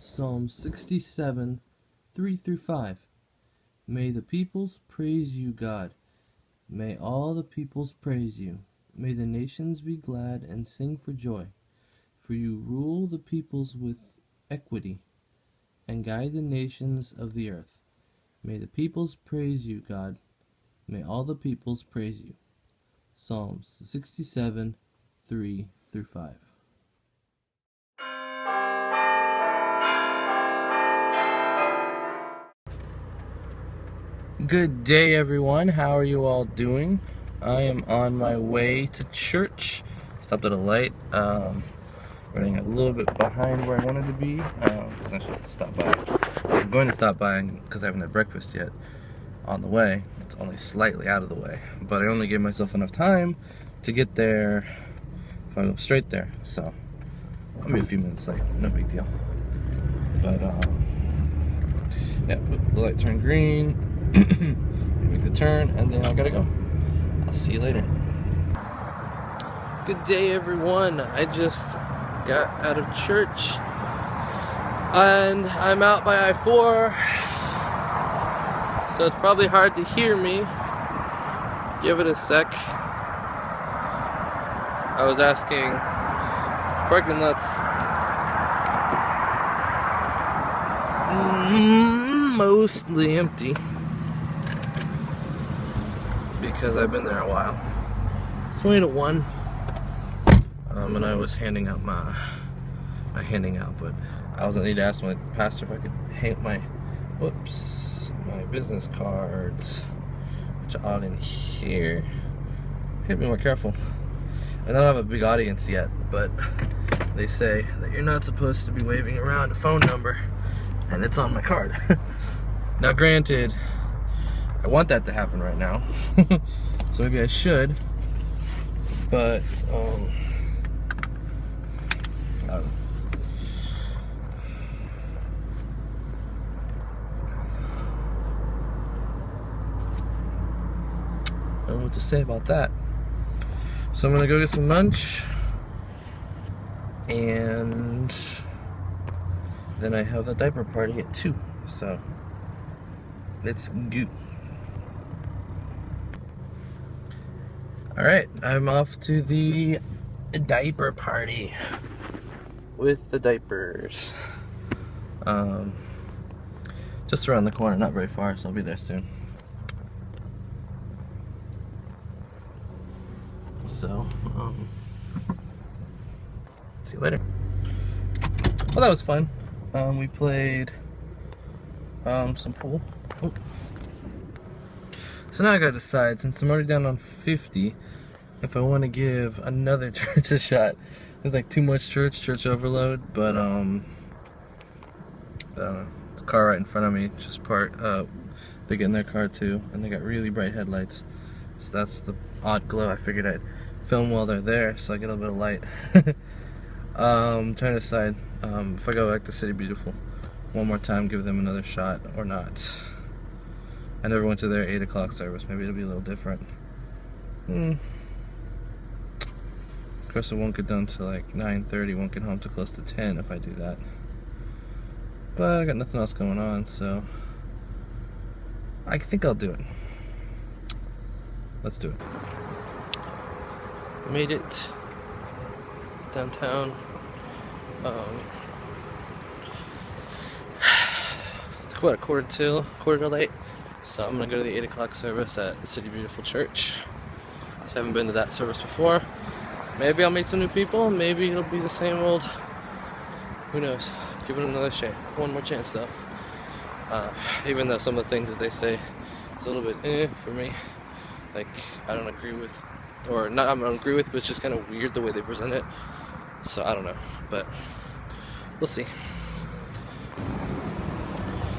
Psalm 67, 3 through 5. May the peoples praise you, God. May all the peoples praise you. May the nations be glad and sing for joy. For you rule the peoples with equity and guide the nations of the earth. May the peoples praise you, God. May all the peoples praise you. Psalms 67, 3 through 5. Good day, everyone. How are you all doing? I am on my way to church. Stopped at a light. Running a little bit behind where I wanted to be. Because I should stop by. I'm going to stop by because I haven't had breakfast yet. On the way, it's only slightly out of the way, but I only gave myself enough time to get there if I go straight there. So I'll be a few minutes late. No big deal. But yeah, the light turned green. Make the turn, and then I gotta go. I'll see you later. Good day, everyone. I just got out of church and I'm out by I-4, so it's probably hard to hear me. Give it a sec. I was asking, parking lots mostly empty because I've been there a while. It's 20 to 1, and I was handing out but I was gonna need to ask my pastor if I could hang my business cards, which are out in here. I gotta be more careful. I don't have a big audience yet, but they say that you're not supposed to be waving around a phone number, and it's on my card. Now granted, I want that to happen right now, so maybe I should, but I don't know. I don't know what to say about that. So I'm gonna go get some lunch, and then I have a diaper party at 2, so let's go. Alright, I'm off to the diaper party with the diapers. Just around the corner, not very far, so I'll be there soon. So, see you later. Well, that was fun. We played some pool. Oh. So now I gotta decide, since I'm already down on 50, if I want to give another church a shot. There's like too much church overload, but I don't know. The car right in front of me just parked. They get in their car too, and they got really bright headlights. So that's the odd glow. I figured I'd film while they're there, so I get a little bit of light. Trying to decide if I go back to City Beautiful one more time, give them another shot or not. I never went to their 8 o'clock service. Maybe it'll be a little different. Of course, it won't get done till like 9:30. Won't get home till close to 10 if I do that. But I got nothing else going on, so I think I'll do it. Let's do it. Made it downtown. What, quarter to late. So I'm gonna go to the 8 o'clock service at the City Beautiful Church. So I haven't been to that service before. Maybe I'll meet some new people. Maybe it'll be the same old. Who knows? Give it another shot. One more chance though. Even though some of the things that they say is a little bit for me. Like I don't agree with, or not I don't agree with, but it's just kind of weird the way they present it. So I don't know, but we'll see.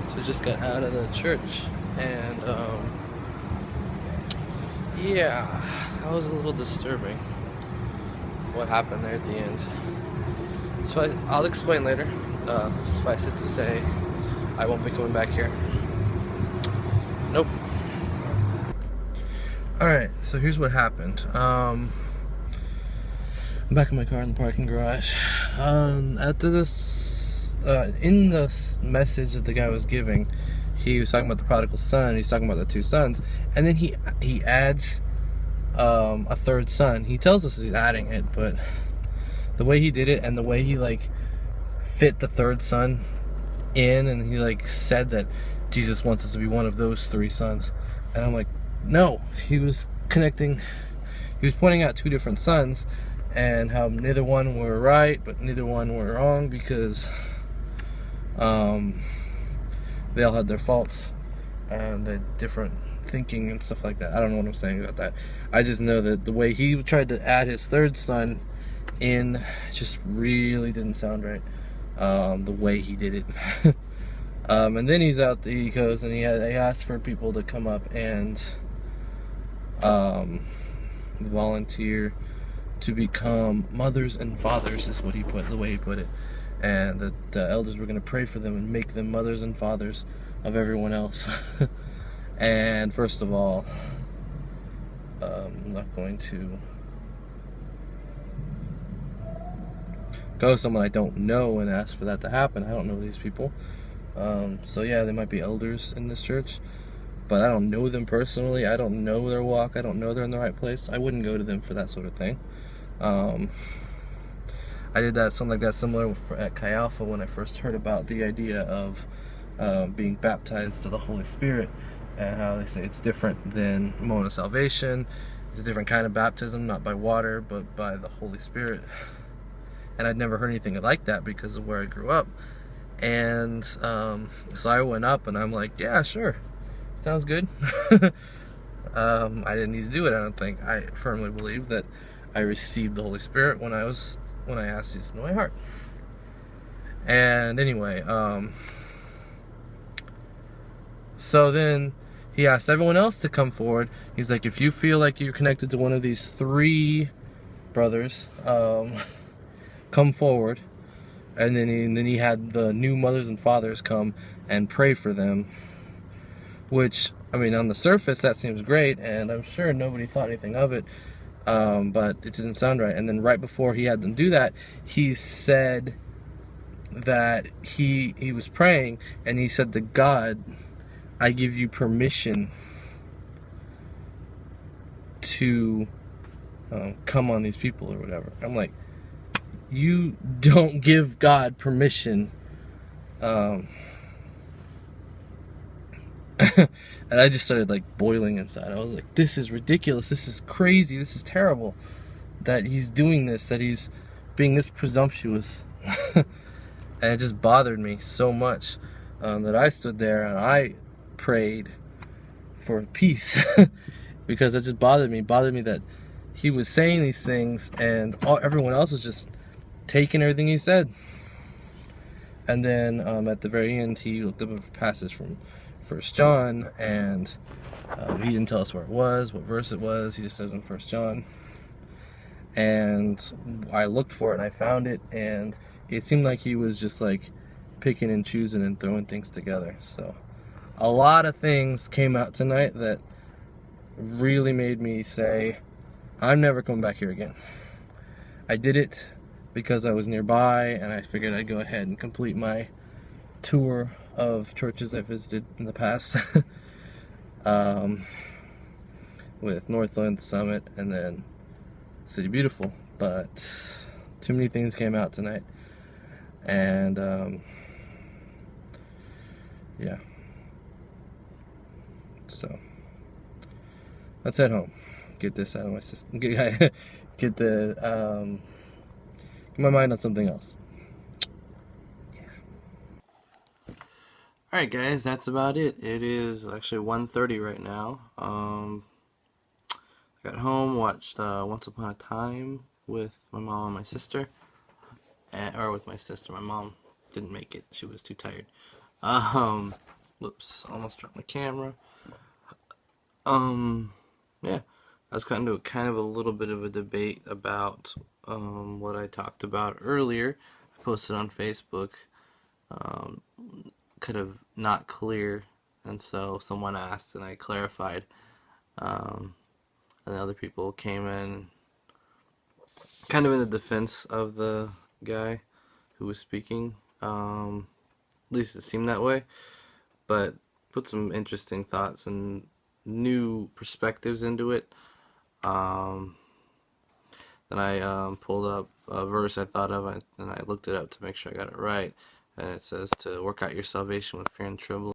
So I just got out of the church, and yeah, that was a little disturbing. What happened there at the end? So I'll explain later. Suffice it to say, I won't be coming back here. Nope. Alright, so here's what happened. I'm back in my car in the parking garage. After this in the message that the guy was giving, he was talking about the prodigal son. He's talking about the two sons, and then he adds a third son. He tells us he's adding it, but the way he did it and the way he like fit the third son in, and he like said that Jesus wants us to be one of those three sons, and I'm like, no, he was connecting. He was pointing out two different sons and how neither one were right, but neither one were wrong, because they all had their faults and the different thinking and stuff like that. I don't know what I'm saying about that. I just know that the way he tried to add his third son in just really didn't sound right. The way he did it. And then he goes and he asked for people to come up and volunteer to become mothers and fathers, is what he put, the way he put it, and that the elders were going to pray for them and make them mothers and fathers of everyone else. And first of all, I'm not going to go to someone I don't know and ask for that to happen. I don't know these people. So yeah, they might be elders in this church, but I don't know them personally. I don't know their walk. I don't know they're in the right place. I wouldn't go to them for that sort of thing. I did something like that similar at Chi Alpha when I first heard about the idea of being baptized to the Holy Spirit, and how they say it's different than moment of salvation. It's a different kind of baptism, not by water, but by the Holy Spirit. And I'd never heard anything like that because of where I grew up. And so I went up and I'm like, yeah, sure, sounds good. I didn't need to do it, I don't think. I firmly believe that I received the Holy Spirit when I asked Jesus into my heart. And anyway, so then he asked everyone else to come forward. He's like, if you feel like you're connected to one of these three brothers, come forward. And then he had the new mothers and fathers come and pray for them, which, I mean, on the surface that seems great, and I'm sure nobody thought anything of it, but it didn't sound right. And then right before he had them do that, he said that he was praying, and he said to God, I give you permission to come on these people or whatever. I'm like, you don't give God permission. And I just started like boiling inside. I was like, this is ridiculous, this is crazy, this is terrible that he's doing this, that he's being this presumptuous. And it just bothered me so much that I stood there and I prayed for peace. Because it just bothered me that he was saying these things and everyone else was just taking everything he said. And then at the very end, he looked up a passage from 1 John, and he didn't tell us where it was, what verse it was. He just says in 1 John. And I looked for it and I found it, and it seemed like he was just like picking and choosing and throwing things together. So a lot of things came out tonight that really made me say, I'm never coming back here again. I did it because I was nearby, and I figured I'd go ahead and complete my tour of churches I visited in the past. With Northland, Summit, and then City Beautiful. But too many things came out tonight, and yeah, so let's head home, get this out of my system, get my mind on something else. Yeah. Alright guys, that's about it. It is actually 1:30 right now. I got home, watched Once Upon a Time with my mom and my sister. Or with my sister. My mom didn't make it. She was too tired. Whoops, almost dropped my camera. Yeah. I was kind of a little bit of a debate about what I talked about earlier. I posted on Facebook, kind of not clear, and so someone asked and I clarified, and other people came in kind of in the defense of the guy who was speaking, At least it seemed that way. But put some interesting thoughts and new perspectives into it. Um, then I pulled up a verse I thought of, and I looked it up to make sure I got it right. And it says to work out your salvation with fear and trembling.